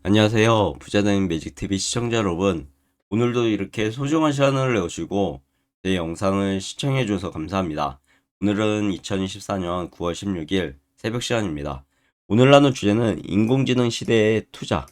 안녕하세요. 부자된 매직TV 시청자 여러분. 오늘도 이렇게 소중한 시간을 내오시고 제 영상을 시청해주셔서 감사합니다. 오늘은 2024년 9월 16일 새벽 시간입니다. 오늘 나눌 주제는 인공지능 시대의 투자,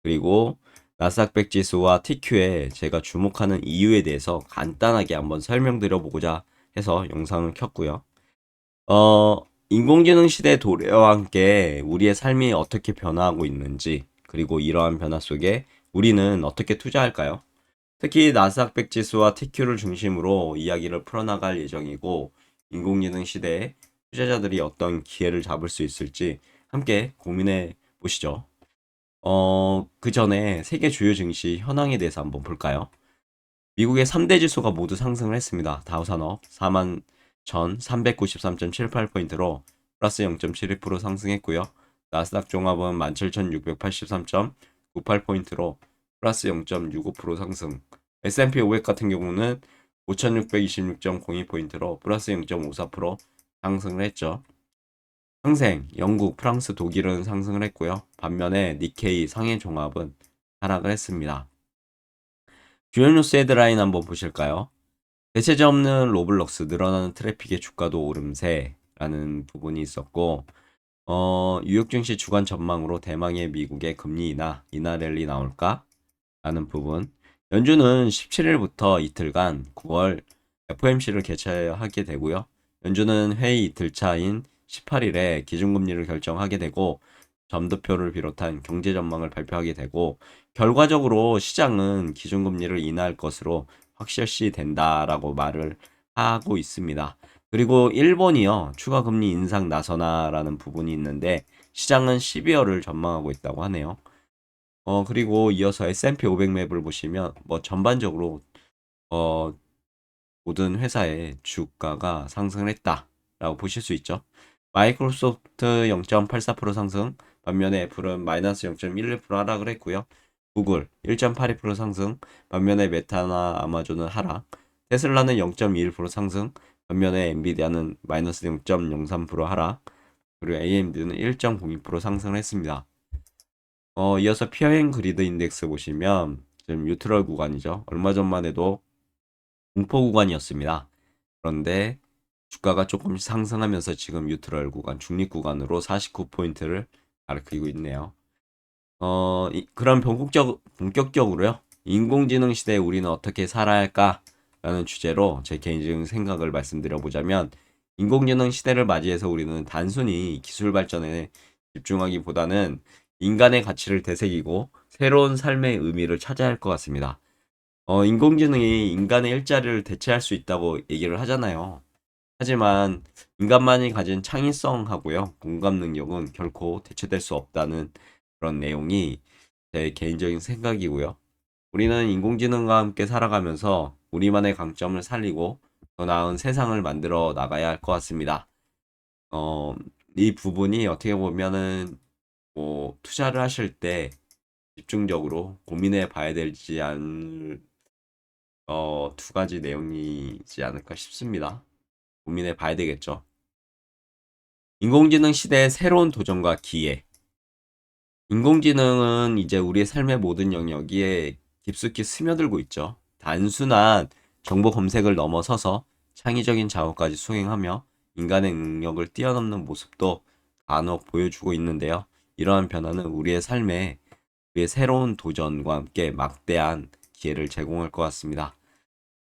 그리고 나스닥 지수와 TQ에 제가 주목하는 이유에 대해서 간단하게 한번 설명드려보고자 해서 영상을 켰고요. 어, 인공지능 시대 도래와 함께 우리의 삶이 어떻게 변화하고 있는지, 그리고 이러한 변화 속에 우리는 어떻게 투자할까요? 특히 나스닥 100 지수와 TQ를 중심으로 이야기를 풀어나갈 예정이고, 인공지능 시대에 투자자들이 어떤 기회를 잡을 수 있을지 함께 고민해 보시죠. 그 전에 세계 주요 증시 현황에 대해서 한번 볼까요? 미국의 3대 지수가 모두 상승을 했습니다. 다우산업 41,393.78포인트로 플러스 0.72% 상승했고요. 나스닥 종합은 17,683.98포인트로 플러스 0.65% 상승. S&P 500 같은 경우는 5,626.02포인트로 플러스 0.54% 상승을 했죠. 항생, 영국, 프랑스, 독일은 상승을 했고요. 반면에 니케이 상해 종합은 하락을 했습니다. 주요 뉴스 헤드라인 한번 보실까요? 대체제 없는 로블록스 늘어나는 트래픽의 주가도 오름세라는 부분이 있었고, 뉴욕 증시 주간 전망으로 대망의 미국의 금리 인하 랠리 나올까? 라는 부분. 연준은 17일부터 이틀간 9월 FOMC를 개최하게 되고요. 연준은 회의 이틀 차인 18일에 기준금리를 결정하게 되고, 점도표를 비롯한 경제 전망을 발표하게 되고, 결과적으로 시장은 기준금리를 인하할 것으로 확실시 된다라고 말을 하고 있습니다. 그리고 일본이요, 추가 금리 인상 나서나라는 부분이 있는데, 시장은 12월을 전망하고 있다고 하네요. 그리고 이어서 S&P 500 맵을 보시면, 뭐 전반적으로, 어, 모든 회사의 주가가 상승을 했다라고 보실 수 있죠. 마이크로소프트 0.84% 상승, 반면에 애플은 마이너스 0.11% 하락을 했고요. 구글 1.82% 상승, 반면에 메타나 아마존은 하락, 테슬라는 0.21% 상승, 반면에 엔비디아는 마이너스 0.03% 하락, 그리고 AMD는 1.02% 상승을 했습니다. 이어서 피어앤 그리드 인덱스 보시면 지금 뉴트럴 구간이죠. 얼마 전만 해도 공포 구간이었습니다. 그런데 주가가 조금씩 상승하면서 지금 뉴트럴 구간, 중립 구간으로 49포인트를 가리키고 있네요. 그럼 본격적으로요. 인공지능 시대에 우리는 어떻게 살아야 할까? 라는 주제로 제 개인적인 생각을 말씀드려보자면, 인공지능 시대를 맞이해서 우리는 단순히 기술 발전에 집중하기보다는 인간의 가치를 되새기고 새로운 삶의 의미를 찾아야 할 것 같습니다. 인공지능이 인간의 일자리를 대체할 수 있다고 얘기를 하잖아요. 하지만 인간만이 가진 창의성하고요, 공감 능력은 결코 대체될 수 없다는 그런 내용이 제 개인적인 생각이고요. 우리는 인공지능과 함께 살아가면서 우리만의 강점을 살리고 더 나은 세상을 만들어 나가야 할 것 같습니다. 어, 이 부분이 어떻게 보면은 뭐 투자를 하실 때 집중적으로 고민해 봐야 되지 않을 두 가지 내용이지 않을까 싶습니다. 고민해 봐야 되겠죠. 인공지능 시대의 새로운 도전과 기회. 인공지능은 이제 우리의 삶의 모든 영역에 깊숙이 스며들고 있죠. 단순한 정보 검색을 넘어서서 창의적인 작업까지 수행하며 인간의 능력을 뛰어넘는 모습도 간혹 보여주고 있는데요. 이러한 변화는 우리의 삶에 우리의 새로운 도전과 함께 막대한 기회를 제공할 것 같습니다.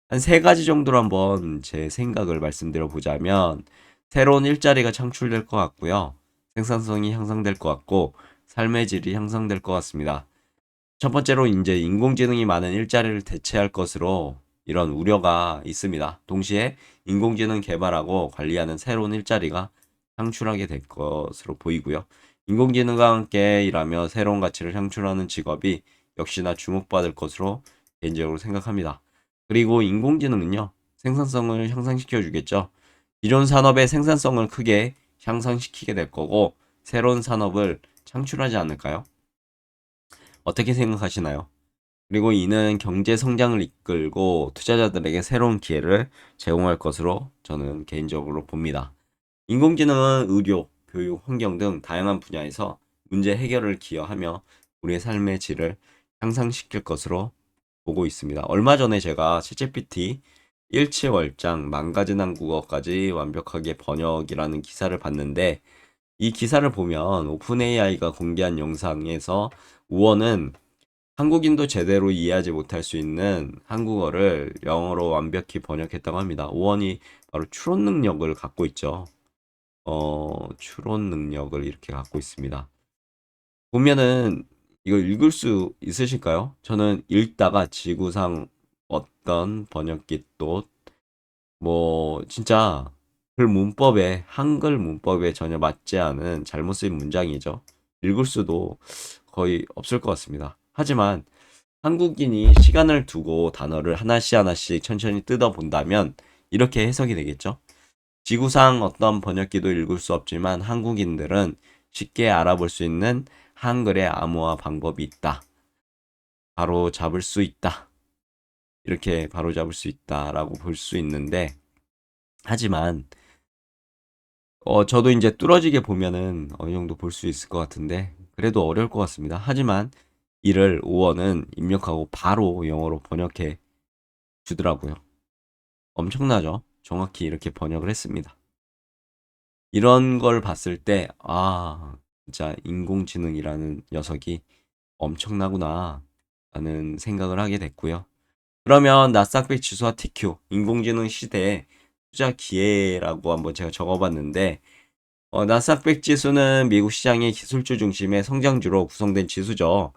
한 세 가지 정도로 한번 제 생각을 말씀드려 보자면, 새로운 일자리가 창출될 것 같고요. 생산성이 향상될 것 같고, 삶의 질이 향상될 것 같습니다. 첫 번째로 이제 인공지능이 많은 일자리를 대체할 것으로 이런 우려가 있습니다. 동시에 인공지능 개발하고 관리하는 새로운 일자리가 창출하게 될 것으로 보이고요. 인공지능과 함께 일하며 새로운 가치를 창출하는 직업이 역시나 주목받을 것으로 개인적으로 생각합니다. 그리고 인공지능은요, 생산성을 향상시켜 주겠죠. 기존 산업의 생산성을 크게 향상시키게 될 거고, 새로운 산업을 창출하지 않을까요? 어떻게 생각하시나요? 그리고 이는 경제 성장을 이끌고 투자자들에게 새로운 기회를 제공할 것으로 저는 개인적으로 봅니다. 인공지능은 의료, 교육, 환경 등 다양한 분야에서 문제 해결을 기여하며 우리의 삶의 질을 향상시킬 것으로 보고 있습니다. 얼마 전에 제가 챗GPT 일치월장 망가진 한국어까지 완벽하게 번역이라는 기사를 봤는데 이 기사를 보면 오픈 AI가 공개한 영상에서 우원은 한국인도 제대로 이해하지 못할 수 있는 한국어를 영어로 완벽히 번역했다고 합니다. 우원이 바로 추론 능력을 갖고 있죠. 추론 능력을 이렇게 갖고 있습니다. 보면은 이걸 읽을 수 있으실까요? 저는 읽다가 지구상 어떤 번역기 또 뭐 진짜 글 문법에 한글 문법에 전혀 맞지 않은 잘못 쓰인 문장이죠. 읽을 수도 거의 없을 것 같습니다. 하지만 한국인이 시간을 두고 단어를 하나씩 하나씩 천천히 뜯어본다면 이렇게 해석이 되겠죠. 지구상 어떤 번역기도 읽을 수 없지만 한국인들은 쉽게 알아볼 수 있는 한글의 암호화 방법이 있다. 바로 잡을 수 있다. 이렇게 바로 잡을 수 있다라고 볼 수 있는데 하지만 저도 이제 뚫어지게 보면은 어느 정도 볼 수 있을 것 같은데 그래도 어려울 것 같습니다. 하지만 이를 오원은 입력하고 바로 영어로 번역해 주더라고요. 엄청나죠? 정확히 이렇게 번역을 했습니다. 이런 걸 봤을 때, 진짜 인공지능이라는 녀석이 엄청나구나, 라는 생각을 하게 됐고요. 그러면 나스닥100 지수와 TQ, 인공지능 시대의 투자 기회라고 한번 제가 적어봤는데, 나스닥100 지수는 미국 시장의 기술주 중심의 성장주로 구성된 지수죠.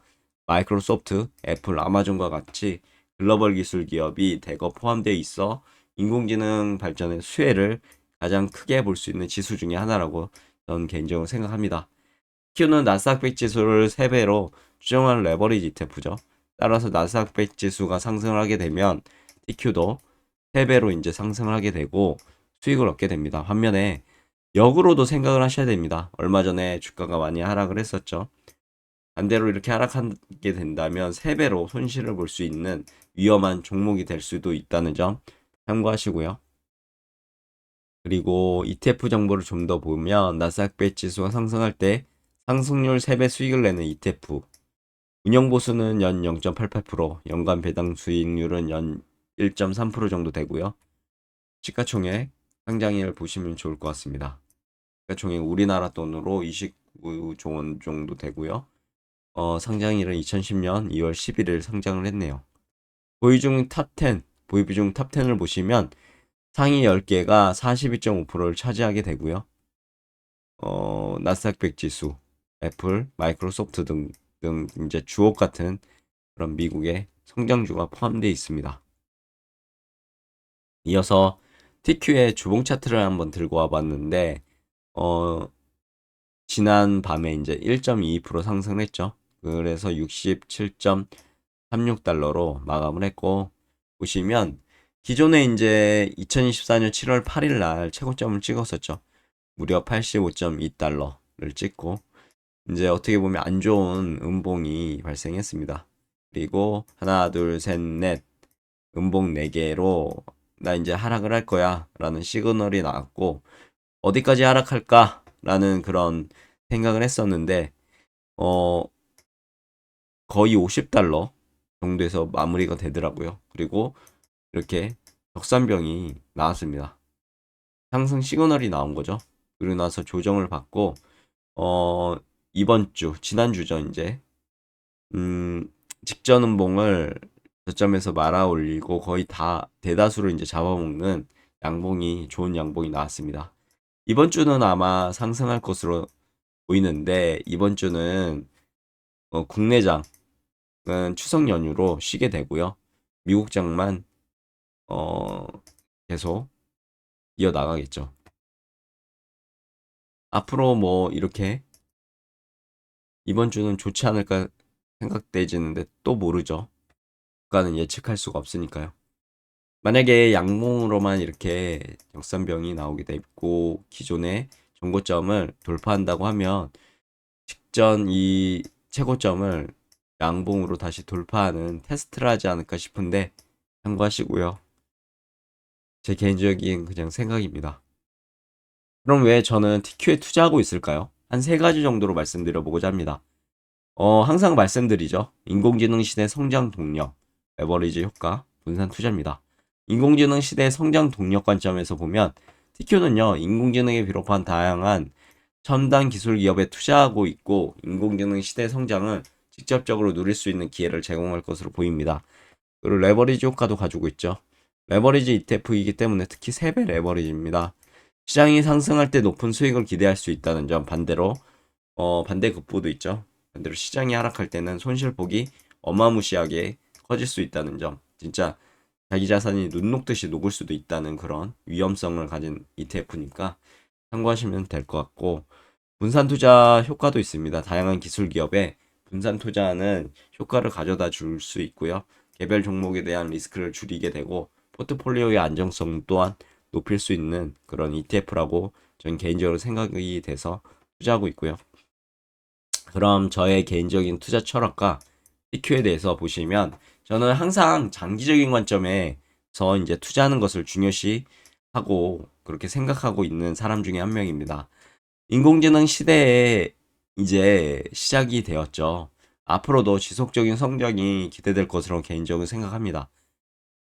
마이크로소프트, 애플, 아마존과 같이 글로벌 기술 기업이 대거 포함되어 있어 인공지능 발전의 수혜를 가장 크게 볼 수 있는 지수 중에 하나라고 저는 개인적으로 생각합니다. TQ는 나스닥100 지수를 3배로 추정한 레버리지 ETF죠. 따라서 나스닥100 지수가 상승을 하게 되면 TQ도 3배로 이제 상승을 하게 되고 수익을 얻게 됩니다. 반면에 역으로도 생각을 하셔야 됩니다. 얼마 전에 주가가 많이 하락을 했었죠. 반대로 이렇게 하락하게 된다면 3배로 손실을 볼 수 있는 위험한 종목이 될 수도 있다는 점 참고하시고요. 그리고 ETF 정보를 좀 더 보면 나스닥100 지수가 상승할 때 상승률 3배 수익을 내는 ETF, 운영 보수는 연 0.88%, 연간 배당 수익률은 연 1.3% 정도 되고요. 시가총액 상장일 보시면 좋을 것 같습니다. 시가총액 우리나라 돈으로 29조 원 정도 되고요. 상장일은 2010년 2월 11일 상장을 했네요. 보유중 탑10, 보유중 탑10을 보시면 상위 10개가 42.5%를 차지하게 되고요. 나스닥 100 지수, 애플, 마이크로소프트 등 이제 주옥 같은 그런 미국의 성장주가 포함되어 있습니다. 이어서 TQ의 주봉 차트를 한번 들고 와봤는데, 지난 밤에 이제 1.22% 상승했죠. 그래서 67.36달러로 마감을 했고, 보시면 기존에 이제 2024년 7월 8일 날 최고점을 찍었었죠. 무려 85.2달러를 찍고 이제 어떻게 보면 안 좋은 음봉이 발생했습니다. 그리고 하나, 둘, 셋, 넷 음봉 4개로 나 이제 하락을 할 거야 라는 시그널이 나왔고 어디까지 하락할까 라는 그런 생각을 했었는데 거의 50달러 정도에서 마무리가 되더라고요. 그리고 이렇게 격산병이 나왔습니다. 상승 시그널이 나온 거죠. 그리고 나서 조정을 받고 이번 주 지난주죠 이제 직전 음봉을 저점에서 말아 올리고 거의 다 대다수를 이제 잡아먹는 양봉이 좋은 양봉이 나왔습니다. 이번 주는 아마 상승할 것으로 보이는데 이번 주는 국내장은 추석 연휴로 쉬게 되고요. 미국장만 계속 이어나가겠죠. 앞으로 뭐 이렇게 이번 주는 좋지 않을까 생각되지는데 또 모르죠. 국가는 예측할 수가 없으니까요. 만약에 양봉으로만 이렇게 역산병이 나오게 되고 기존의 정고점을 돌파한다고 하면 직전 이 최고점을 양봉으로 다시 돌파하는 테스트를 하지 않을까 싶은데 참고하시고요. 제 개인적인 그냥 생각입니다. 그럼 왜 저는 TQ에 투자하고 있을까요? 한 3가지 정도로 말씀드려보고자 합니다. 항상 말씀드리죠. 인공지능 시대 성장 동력, 레버리지 효과, 분산 투자입니다. 인공지능 시대 성장 동력 관점에서 보면 TQ는요, 인공지능에 비롯한 다양한 첨단 기술 기업에 투자하고 있고 인공지능 시대 성장을 직접적으로 누릴 수 있는 기회를 제공할 것으로 보입니다. 그리고 레버리지 효과도 가지고 있죠. 레버리지 ETF이기 때문에 특히 3배 레버리지입니다. 시장이 상승할 때 높은 수익을 기대할 수 있다는 점, 반대로 반대급부도 있죠. 반대로 시장이 하락할 때는 손실폭이 어마무시하게 커질 수 있다는 점, 진짜 자기 자산이 눈 녹듯이 녹을 수도 있다는 그런 위험성을 가진 ETF니까 참고하시면 될 것 같고, 분산 투자 효과도 있습니다. 다양한 기술 기업에 분산 투자는 효과를 가져다 줄 수 있고요. 개별 종목에 대한 리스크를 줄이게 되고 포트폴리오의 안정성 또한 높일 수 있는 그런 ETF라고 전 개인적으로 생각이 돼서 투자하고 있고요. 그럼 저의 개인적인 투자 철학과 EQ에 대해서 보시면, 저는 항상 장기적인 관점에서 이제 투자하는 것을 중요시하고 그렇게 생각하고 있는 사람 중에 한 명입니다. 인공지능 시대에 이제 시작이 되었죠. 앞으로도 지속적인 성장이 기대될 것으로 개인적으로 생각합니다.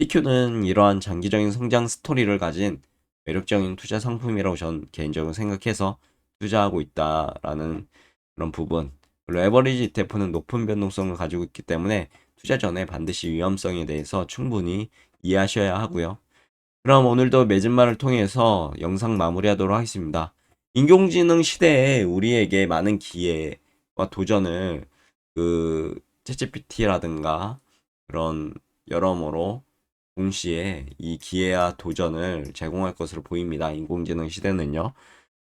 EQ는 이러한 장기적인 성장 스토리를 가진 매력적인 투자 상품이라고 전 개인적으로 생각해서 투자하고 있다라는 그런 부분. 그리고 에버리지 ETF는 높은 변동성을 가지고 있기 때문에 투자 전에 반드시 위험성에 대해서 충분히 이해하셔야 하고요. 그럼 오늘도 맺은말을 통해서 영상 마무리하도록 하겠습니다. 인공지능 시대에 우리에게 많은 기회와 도전을 챗GPT라든가 그런 여러모로 동시에 이 기회와 도전을 제공할 것으로 보입니다. 인공지능 시대는요.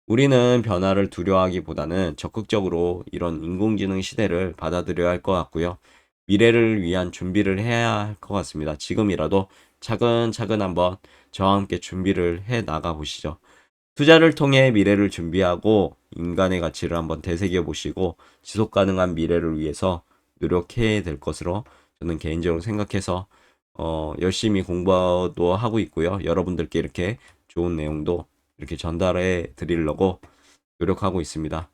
우리는 변화를 두려워하기보다는 적극적으로 이런 인공지능 시대를 받아들여야 할 것 같고요. 미래를 위한 준비를 해야 할 것 같습니다. 지금이라도 차근차근 한번 저와 함께 준비를 해 나가 보시죠. 투자를 통해 미래를 준비하고 인간의 가치를 한번 되새겨 보시고 지속 가능한 미래를 위해서 노력해야 될 것으로 저는 개인적으로 생각해서 열심히 공부도 하고 있고요. 여러분들께 이렇게 좋은 내용도 이렇게 전달해 드리려고 노력하고 있습니다.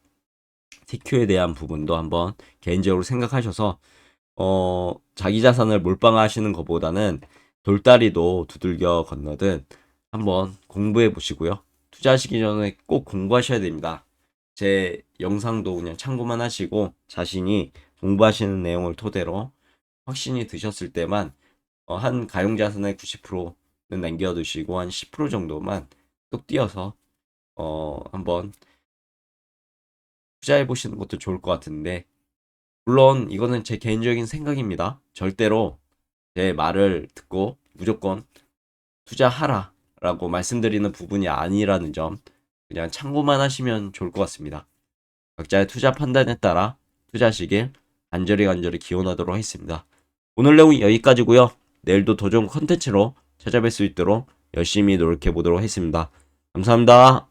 TQ에 대한 부분도 한번 개인적으로 생각하셔서 자기 자산을 몰빵하시는 것보다는 돌다리도 두들겨 건너듯 한번 공부해 보시고요. 투자하시기 전에 꼭 공부하셔야 됩니다. 제 영상도 그냥 참고만 하시고 자신이 공부하시는 내용을 토대로 확신이 드셨을 때만 한 가용자산의 90%는 남겨두시고 한 10% 정도만 뚝 띄어서 한번 투자해 보시는 것도 좋을 것 같은데, 물론 이거는 제 개인적인 생각입니다. 절대로 제 말을 듣고 무조건 투자하라 라고 말씀드리는 부분이 아니라는 점 그냥 참고만 하시면 좋을 것 같습니다. 각자의 투자 판단에 따라 투자하시길 간절히 기원하도록 하겠습니다. 오늘 내용이 여기까지고요. 내일도 더 좋은 컨텐츠로 찾아뵐 수 있도록 열심히 노력해 보도록 하겠습니다. 감사합니다.